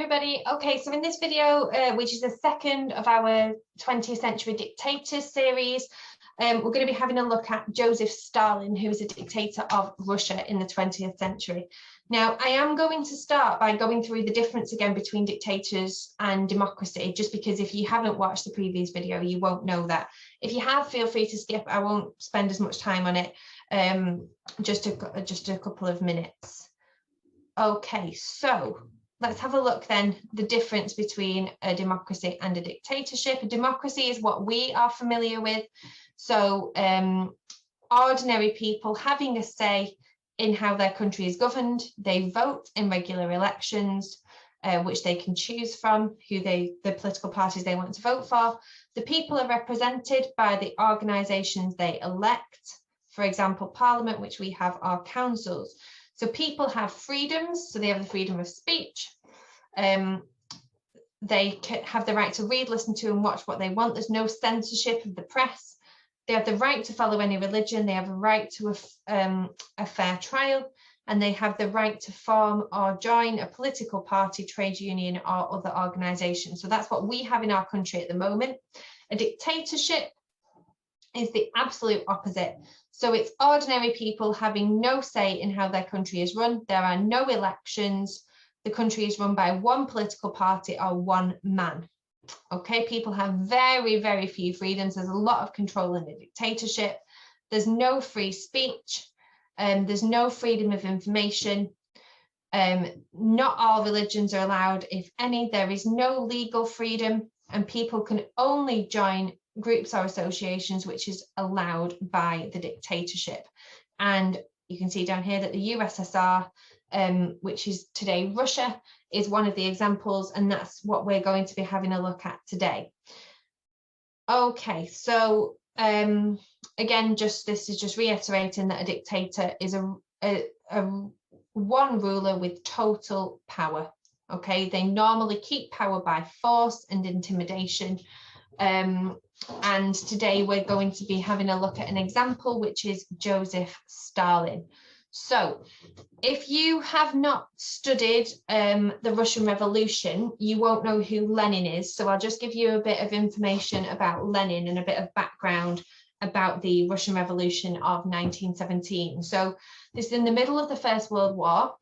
everybody. Okay, so in this video, which is the second of our 20th century dictators series, we're going to be having a look at Joseph Stalin, who was a dictator of Russia in the 20th century. Now, I am going to start by going through the difference again between dictators and democracy, just because if you haven't watched the previous video, you won't know that. If you have, feel free to skip. I won't spend as much time on it, just a couple of minutes. Okay, so let's have a look then, the difference between a democracy and a dictatorship. A democracy is what we are familiar with. So ordinary people having a say in how their country is governed. They vote in regular elections, which they can choose from, the political parties they want to vote for. The people are represented by the organisations they elect. For example, Parliament, which we have our councils. So people have freedoms, so they have the freedom of speech. They have the right to read, listen to and watch what they want. There's no censorship of the press. They have the right to follow any religion. They have a right to a fair trial, and they have the right to form or join a political party, trade union or other organisation. So that's what we have in our country at the moment. A dictatorship is the absolute opposite. So it's ordinary people having no say in how their country is run. There are no elections. The country is run by one political party or one man. Okay, people have very, very few freedoms. There's a lot of control in a dictatorship. There's no free speech. There's no freedom of information. Not all religions are allowed, if any. There is no legal freedom, and people can only join groups or associations which is allowed by the dictatorship. And you can see down here that the USSR, which is today Russia, is one of the examples, and that's what we're going to be having a look at today. Okay, so again, this is just reiterating that a dictator is a one ruler with total power. Okay, they normally keep power by force and intimidation. And today we're going to be having a look at an example, which is Joseph Stalin. So if you have not studied the Russian Revolution, you won't know who Lenin is. So I'll just give you a bit of information about Lenin and a bit of background about the Russian Revolution of 1917. So this is in the middle of the First World War.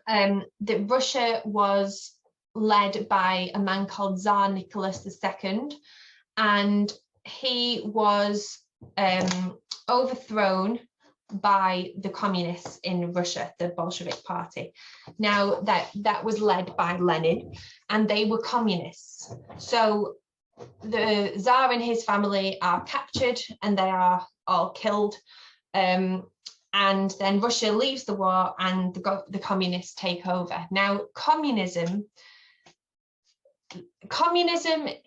That Russia was led by a man called Tsar Nicholas II, and he was overthrown by the communists in Russia, the Bolshevik party. Now that was led by Lenin, and they were communists. So the Tsar and his family are captured and they are all killed. And then Russia leaves the war and the communists take over. Now, communism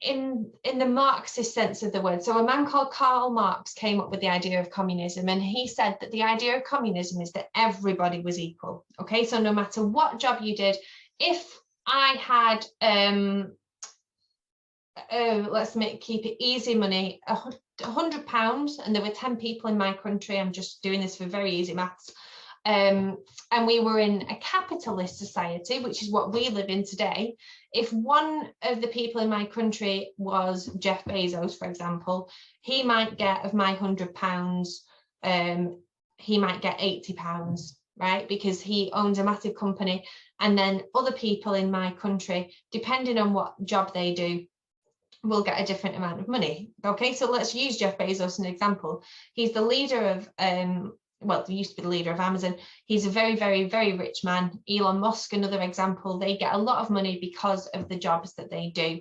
in the Marxist sense of the word. So a man called Karl Marx came up with the idea of communism, and he said that the idea of communism is that everybody was equal. Okay, so no matter what job you did, if I had keep it easy money, £100, and there were 10 people in my country, I'm just doing this for very easy maths, and we were in a capitalist society, which is what we live in today. If one of the people in my country was Jeff Bezos, for example, he might get, of my £100, he might get £80, right? Because he owns a massive company. And then other people in my country, depending on what job they do, will get a different amount of money. Okay, so let's use Jeff Bezos as an example. He's the leader of well, he used to be the leader of Amazon. He's a very, very, very rich man. Elon Musk, another example, they get a lot of money because of the jobs that they do.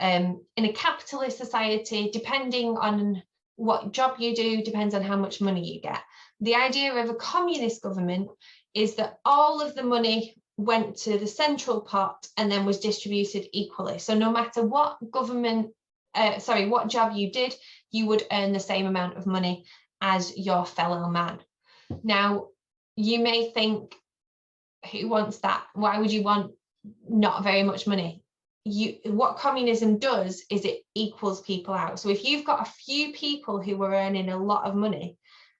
In a capitalist society, depending on what job you do, depends on how much money you get. The idea of a communist government is that all of the money went to the central pot and then was distributed equally. So no matter what what job you did, you would earn the same amount of money as your fellow man. Now, you may think, who wants that? Why would you want not very much money? What communism does is it equals people out. So if you've got a few people who are earning a lot of money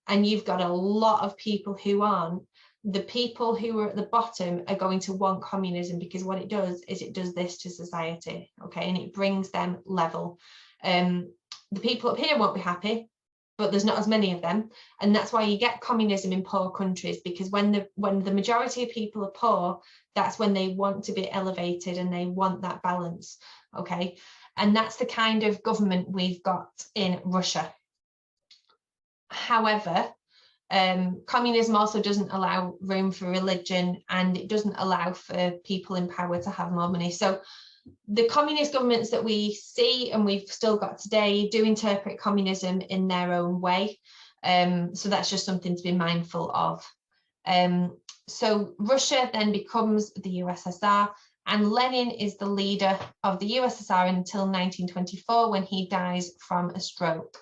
and you've got a lot of people who aren't, the people who are at the bottom are going to want communism, because what it does is it does this to society, okay, and it brings them level. The people up here won't be happy, but there's not as many of them, and that's why you get communism in poor countries, because when the majority of people are poor, that's when they want to be elevated and they want that balance, okay, and that's the kind of government we've got in Russia. However, communism also doesn't allow room for religion, and it doesn't allow for people in power to have more money. So the communist governments that we see and we've still got today do interpret communism in their own way. So that's just something to be mindful of. So Russia then becomes the USSR, and Lenin is the leader of the USSR until 1924, when he dies from a stroke.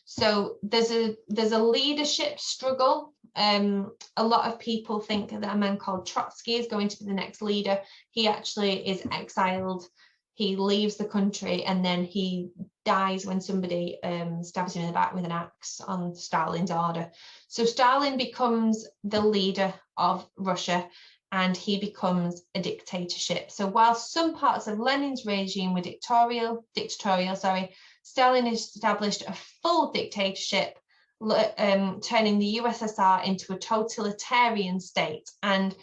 So there's a leadership struggle. A lot of people think that a man called Trotsky is going to be the next leader. He actually is exiled. He leaves the country, and then he dies when somebody stabs him in the back with an axe on Stalin's order. So Stalin becomes the leader of Russia, and he becomes a dictatorship. So while some parts of Lenin's regime were dictatorial, Stalin established a full dictatorship, turning the USSR into a totalitarian state. And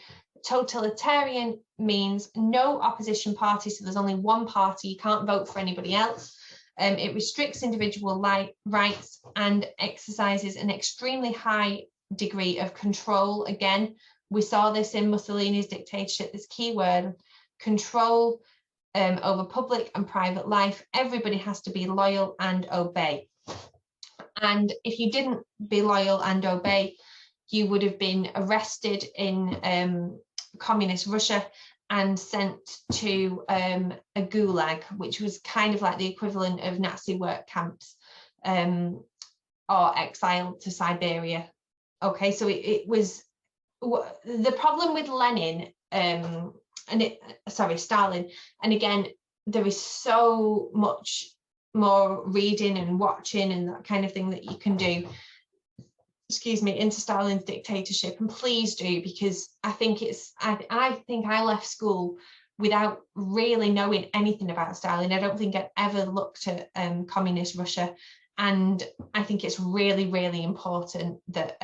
totalitarian means no opposition party, so there's only one party, you can't vote for anybody else. It restricts individual rights and exercises an extremely high degree of control. Again, we saw this in Mussolini's dictatorship, this key word, control over public and private life. Everybody has to be loyal and obey. And if you didn't be loyal and obey, you would have been arrested in communist Russia and sent to a gulag, which was kind of like the equivalent of Nazi work camps, or exiled to Siberia. Okay, so it was the problem with Lenin, Stalin, and again, there is so much more reading and watching and that kind of thing that you can do, into Stalin's dictatorship, and please do, because I think I left school without really knowing anything about Stalin. I don't think I'd ever looked at communist Russia, and I think it's really, really important that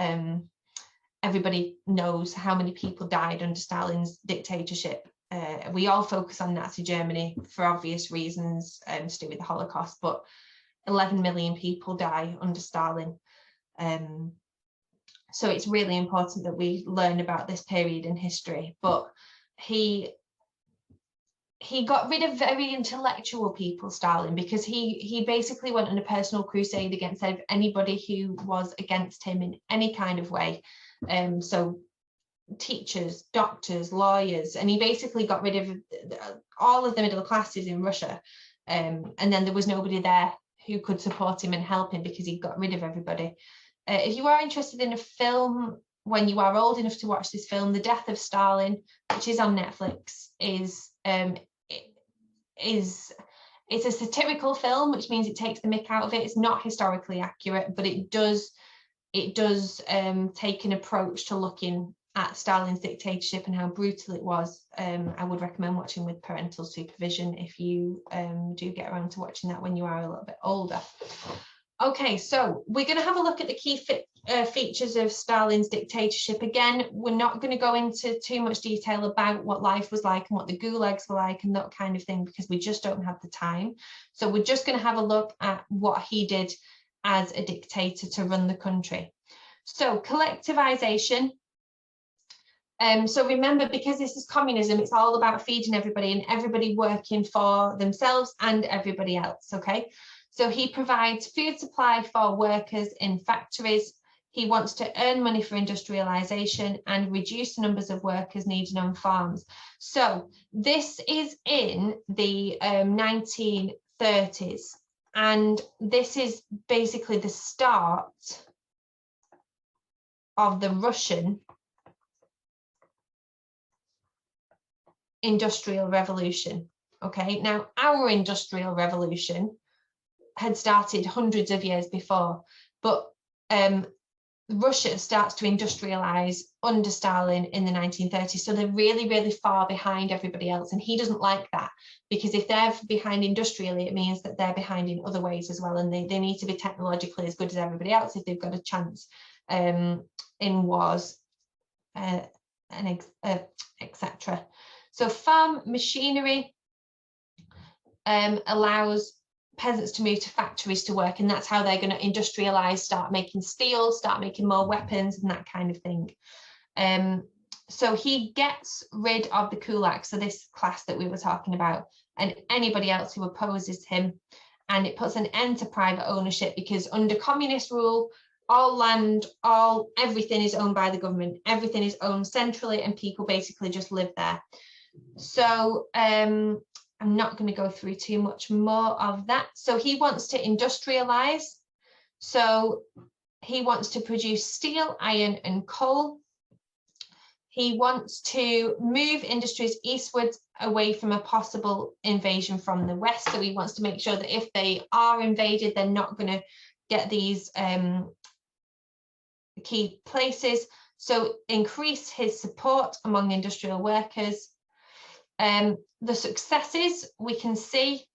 everybody knows how many people died under Stalin's dictatorship. We all focus on Nazi Germany for obvious reasons to do with the Holocaust, but 11 million people die under Stalin. So it's really important that we learn about this period in history. But he got rid of very intellectual people, Stalin, because he basically went on a personal crusade against anybody who was against him in any kind of way. So teachers, doctors, lawyers, and he basically got rid of all of the middle classes in Russia, and then there was nobody there who could support him and help him because he got rid of everybody. If you are interested in a film, when you are old enough to watch this film, The Death of Stalin, which is on Netflix, is it's a satirical film, which means it takes the mick out of it. It's not historically accurate, but it does take an approach to looking at Stalin's dictatorship and how brutal it was. I would recommend watching with parental supervision if you do get around to watching that when you are a little bit older. Okay, so we're going to have a look at the key features of Stalin's dictatorship. Again, we're not going to go into too much detail about what life was like and what the gulags were like and that kind of thing, because we just don't have the time. So we're just going to have a look at what he did as a dictator to run the country. So collectivization. So remember, because this is communism, it's all about feeding everybody and everybody working for themselves and everybody else, okay? So he provides food supply for workers in factories. He wants to earn money for industrialization and reduce the numbers of workers needed on farms. So this is in the 1930s, and this is basically the start of the Russian Industrial Revolution. Okay, now our Industrial Revolution had started hundreds of years before, but Russia starts to industrialize under Stalin in the 1930s. So they're really, really far behind everybody else. And he doesn't like that, because if they're behind industrially, it means that they're behind in other ways as well. And they need to be technologically as good as everybody else if they've got a chance in wars, and etc. So farm machinery allows peasants to move to factories to work, and that's how they're going to industrialize, start making steel, start making more weapons and that kind of thing. So he gets rid of the kulaks, so this class that we were talking about, and anybody else who opposes him, and it puts an end to private ownership, because under communist rule, all land, everything is owned by the government, everything is owned centrally, and people basically just live there. So I'm not going to go through too much more of that. So he wants to industrialize. So he wants to produce steel, iron, and coal. He wants to move industries eastwards away from a possible invasion from the west. So he wants to make sure that if they are invaded, they're not going to get these key places. So increase his support among industrial workers. The successes we can see: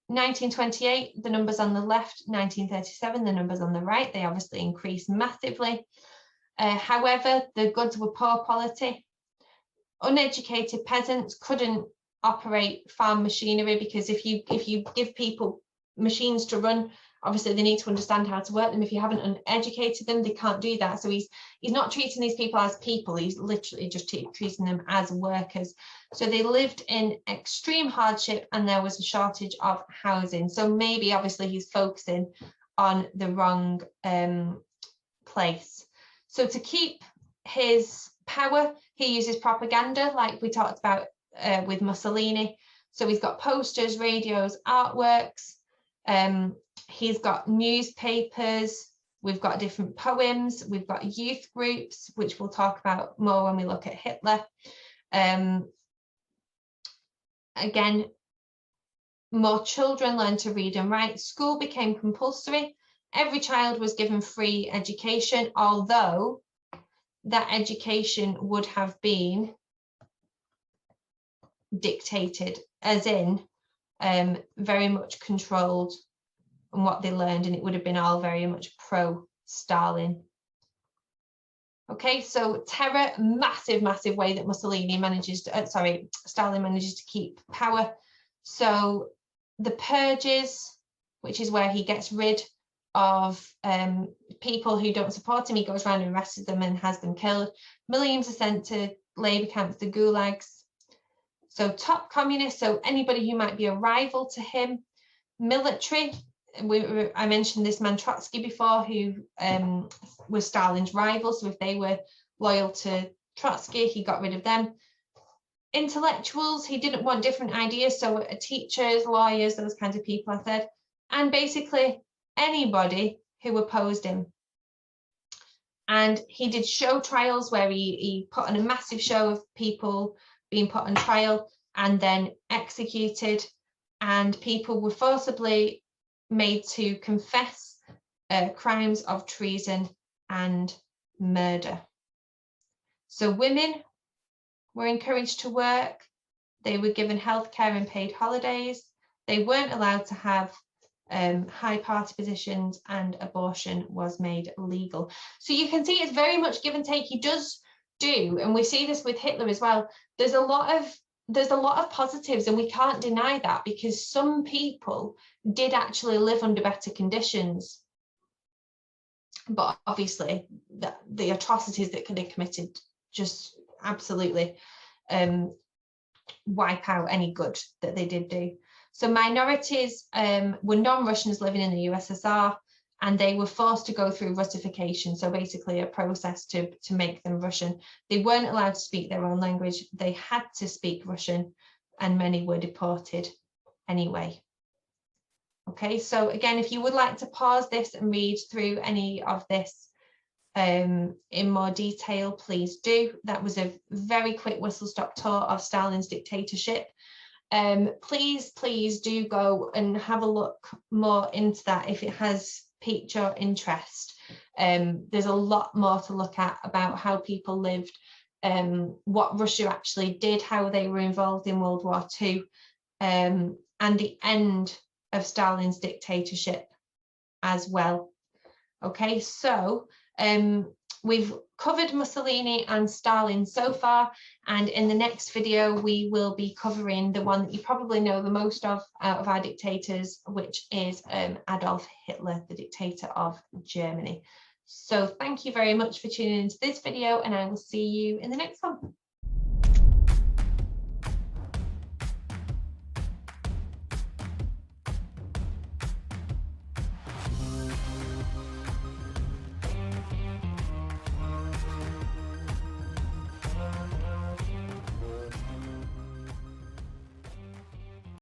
1928, the numbers on the left; 1937, the numbers on the right. They obviously increased massively. However, the goods were poor quality. Uneducated peasants couldn't operate farm machinery, because if you give people machines to run, obviously they need to understand how to work them. If you haven't educated them, they can't do that. So he's not treating these people as people, he's literally just treating them as workers. So they lived in extreme hardship, and there was a shortage of housing. So maybe obviously he's focusing on the wrong place. So to keep his power, he uses propaganda, like we talked about with Mussolini. So he's got posters, radios, artworks. He's got newspapers, we've got different poems, we've got youth groups, which we'll talk about more when we look at Hitler. Again, more children learned to read and write. School became compulsory. Every child was given free education, although that education would have been dictated, as in very much controlled on what they learned, and it would have been all very much pro-Stalin. Okay, so terror, massive way that Mussolini manages to, Stalin manages to keep power. So the Purges, which is where he gets rid of people who don't support him, he goes around and arrests them and has them killed. Millions are sent to labor camps, the gulags. So top communists, so anybody who might be a rival to him. Military, I mentioned this man Trotsky before, who was Stalin's rival. So if they were loyal to Trotsky, he got rid of them. Intellectuals, he didn't want different ideas. So teachers, lawyers, those kinds of people, I said. And basically anybody who opposed him. And he did show trials where he put on a massive show of people being put on trial and then executed. And people were forcibly made to confess crimes of treason and murder. So women were encouraged to work. They were given healthcare and paid holidays. They weren't allowed to have high party positions, and abortion was made legal. So you can see it's very much give and take. He does do, and we see this with Hitler as well, there's a lot of positives, and we can't deny that, because some people did actually live under better conditions, but obviously the atrocities that they committed just absolutely wipe out any good that they did do. So minorities were non-Russians living in the USSR, and they were forced to go through Russification, so basically a process to make them Russian. They weren't allowed to speak their own language. They had to speak Russian, and many were deported anyway. Okay, so again, if you would like to pause this and read through any of this in more detail, please do. That was a very quick whistle-stop tour of Stalin's dictatorship. Please do go and have a look more into that if it has piqued your interest. There's a lot more to look at about how people lived, what Russia actually did, how they were involved in World War II, and the end of Stalin's dictatorship as well. Okay, so we've covered Mussolini and Stalin so far, and in the next video we will be covering the one that you probably know the most of out of our dictators, which is Adolf Hitler, the dictator of Germany. So thank you very much for tuning into this video, and I will see you in the next one.